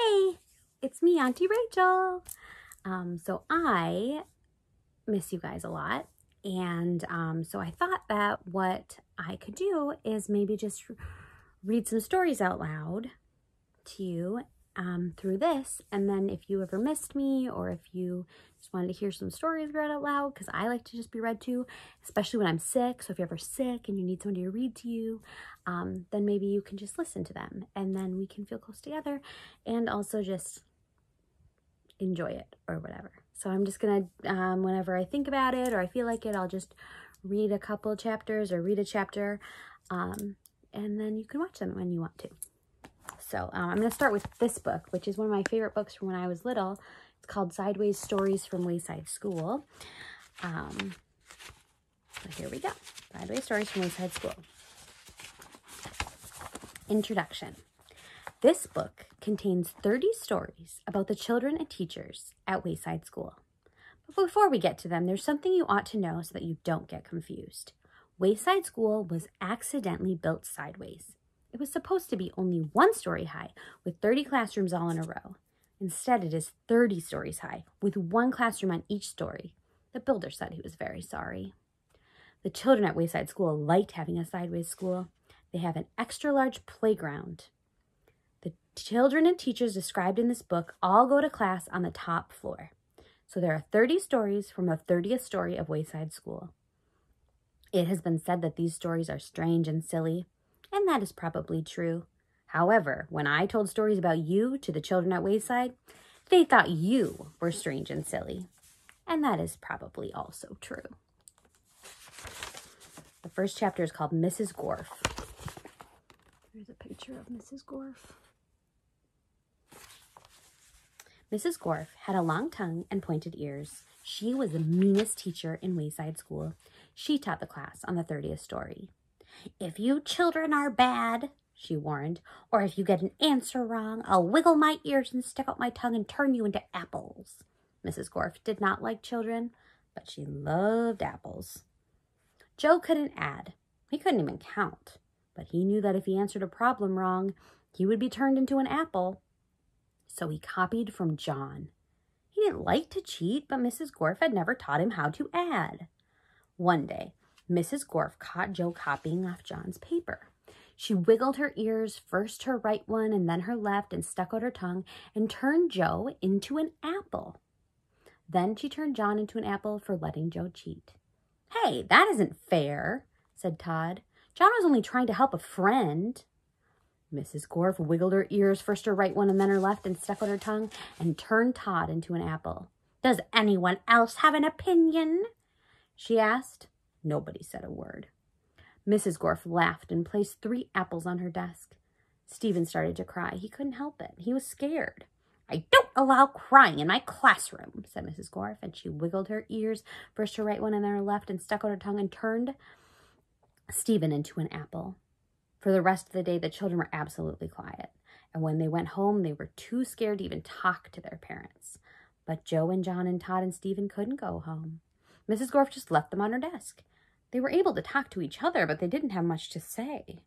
Hey, it's me, Auntie Rachel. So I miss you guys a lot. And so I thought that what I could do is maybe just read some stories out loud to you through this. And then if you ever missed me, or if you just wanted to hear some stories read out loud, because I like to just be read to, especially when I'm sick. So if you're ever sick and you need somebody to read to you, then maybe you can just listen to them, and then we can feel close together and also just enjoy it or whatever. So I'm just gonna, whenever I think about it or I feel like it, I'll just read a couple chapters or read a chapter, and then you can watch them when you want to. So I'm going to start with this book, which is one of my favorite books from when I was little. It's called Sideways Stories from Wayside School. So here we go. Sideways Stories from Wayside School. Introduction. This book contains 30 stories about the children and teachers at Wayside School. But before we get to them, there's something you ought to know so that you don't get confused. Wayside School was accidentally built sideways. It was supposed to be only 1 story high with 30 classrooms all in a row. Instead, it is 30 stories high with 1 classroom on each story. The builder said he was very sorry. The children at Wayside School liked having a sideways school. They have an extra large playground. The children and teachers described in this book all go to class on the top floor. So there are 30 stories from the 30th story of Wayside School. It has been said that these stories are strange and silly, and that is probably true. However, when I told stories about you to the children at Wayside, they thought you were strange and silly. And that is probably also true. The first chapter is called Mrs. Gorf. There's a picture of Mrs. Gorf. Mrs. Gorf had a long tongue and pointed ears. She was the meanest teacher in Wayside School. She taught the class on the 30th story. "If you children are bad," she warned, "or if you get an answer wrong, I'll wiggle my ears and stick out my tongue and turn you into apples." Mrs. Gorf did not like children, but she loved apples. Joe couldn't add. He couldn't even count, but he knew that if he answered a problem wrong, he would be turned into an apple. So he copied from John. He didn't like to cheat, but Mrs. Gorf had never taught him how to add. One day, Mrs. Gorf caught Joe copying off John's paper. She wiggled her ears, first her right one and then her left, and stuck out her tongue and turned Joe into an apple. Then she turned John into an apple for letting Joe cheat. "Hey, that isn't fair," said Todd. "John was only trying to help a friend." Mrs. Gorf wiggled her ears, first her right one and then her left, and stuck out her tongue and turned Todd into an apple. "Does anyone else have an opinion?" she asked. Nobody said a word. Mrs. Gorf laughed and placed 3 apples on her desk. Stephen started to cry. He couldn't help it. He was scared. "I don't allow crying in my classroom," said Mrs. Gorf, and she wiggled her ears, first her right one and then her left, and stuck out her tongue and turned Stephen into an apple. For the rest of the day, the children were absolutely quiet, and when they went home, they were too scared to even talk to their parents. But Joe and John and Todd and Stephen couldn't go home. Mrs. Gorf just left them on her desk. They were able to talk to each other, but they didn't have much to say.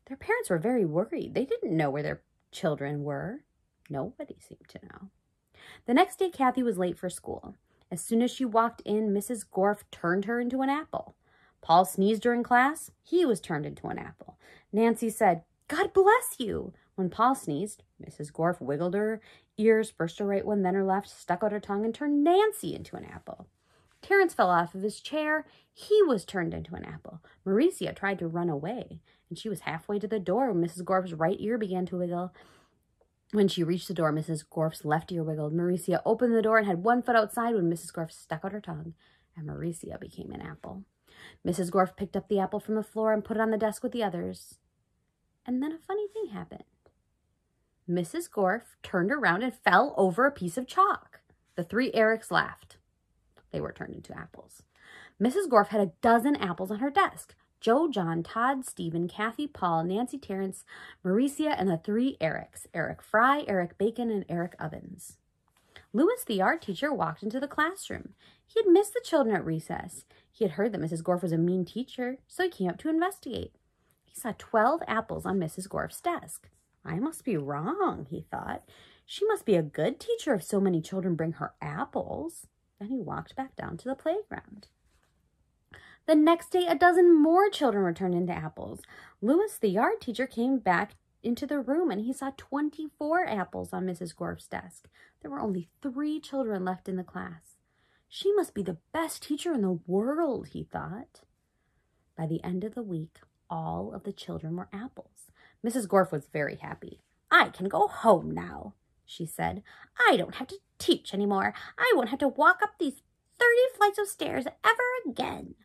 Their parents were very worried. They didn't know where their children were. Nobody seemed to know. The next day, Kathy was late for school. As soon as she walked in, Mrs. Gorf turned her into an apple. Paul sneezed during class. He was turned into an apple. Nancy said, "God bless you." When Paul sneezed, Mrs. Gorf wiggled her ears, first her right one, then her left, stuck out her tongue, and turned Nancy into an apple. Terrence fell off of his chair. He was turned into an apple. Mauricia tried to run away, and she was halfway to the door when Mrs. Gorf's right ear began to wiggle. When she reached the door, Mrs. Gorf's left ear wiggled. Mauricia opened the door and had 1 foot outside when Mrs. Gorf stuck out her tongue, and Mauricia became an apple. Mrs. Gorf picked up the apple from the floor and put it on the desk with the others. And then a funny thing happened. Mrs. Gorf turned around and fell over a piece of chalk. The 3 Erics laughed. They were turned into apples. Mrs. Gorf had 12 apples on her desk. Joe, John, Todd, Stephen, Kathy, Paul, Nancy, Terrence, Mauricia, and the 3 Erics, Eric Fry, Eric Bacon, and Eric Ovens. Louis, the art teacher, walked into the classroom. He had missed the children at recess. He had heard that Mrs. Gorf was a mean teacher, so he came up to investigate. He saw 12 apples on Mrs. Gorf's desk. I must be wrong, he thought. She must be a good teacher if so many children bring her apples. Then he walked back down to the playground. The next day, a dozen more children returned into apples. Louis, the yard teacher, came back into the room and he saw 24 apples on Mrs. Gorf's desk. There were only 3 children left in the class. She must be the best teacher in the world, he thought. By the end of the week, all of the children were apples. Mrs. Gorf was very happy. I can go home now, she said. I don't have to teach anymore. I won't have to walk up these 30 flights of stairs ever again.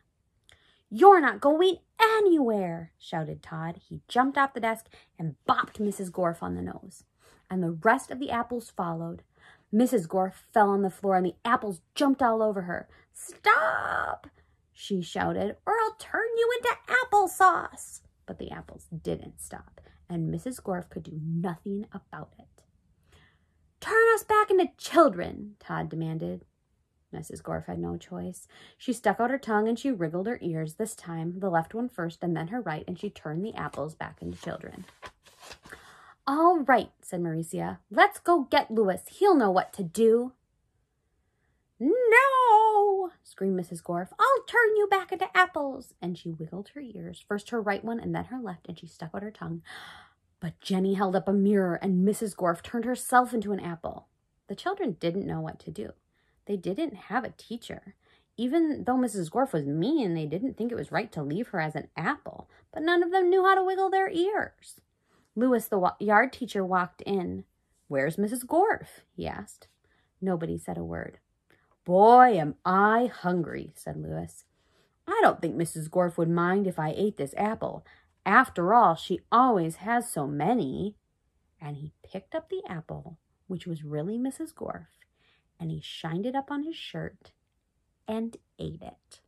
You're not going anywhere, shouted Todd. He jumped off the desk and bopped Mrs. Gorf on the nose. And the rest of the apples followed. Mrs. Gorf fell on the floor and the apples jumped all over her. Stop, she shouted, or I'll turn you into applesauce. But the apples didn't stop, and Mrs. Gorf could do nothing about it. Turn us back into children, Todd demanded. Mrs. Gorf had no choice. She stuck out her tongue and she wriggled her ears, this time the left one first and then her right, and she turned the apples back into children. All right, said Maricia. Let's go get Louis. He'll know what to do. No, screamed Mrs. Gorf. I'll turn you back into apples. And she wiggled her ears, first her right one and then her left, and she stuck out her tongue. But Jenny held up a mirror and Mrs. Gorf turned herself into an apple. The children didn't know what to do. They didn't have a teacher. Even though Mrs. Gorf was mean, they didn't think it was right to leave her as an apple, but none of them knew how to wiggle their ears. Louis, the yard teacher, walked in. Where's Mrs. Gorf? He asked. Nobody said a word. Boy, am I hungry, said Louis. I don't think Mrs. Gorf would mind if I ate this apple. After all, she always has so many. And he picked up the apple, which was really Mrs. Gorf, and he shined it up on his shirt and ate it.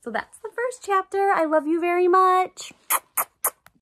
So that's the first chapter. I love you very much.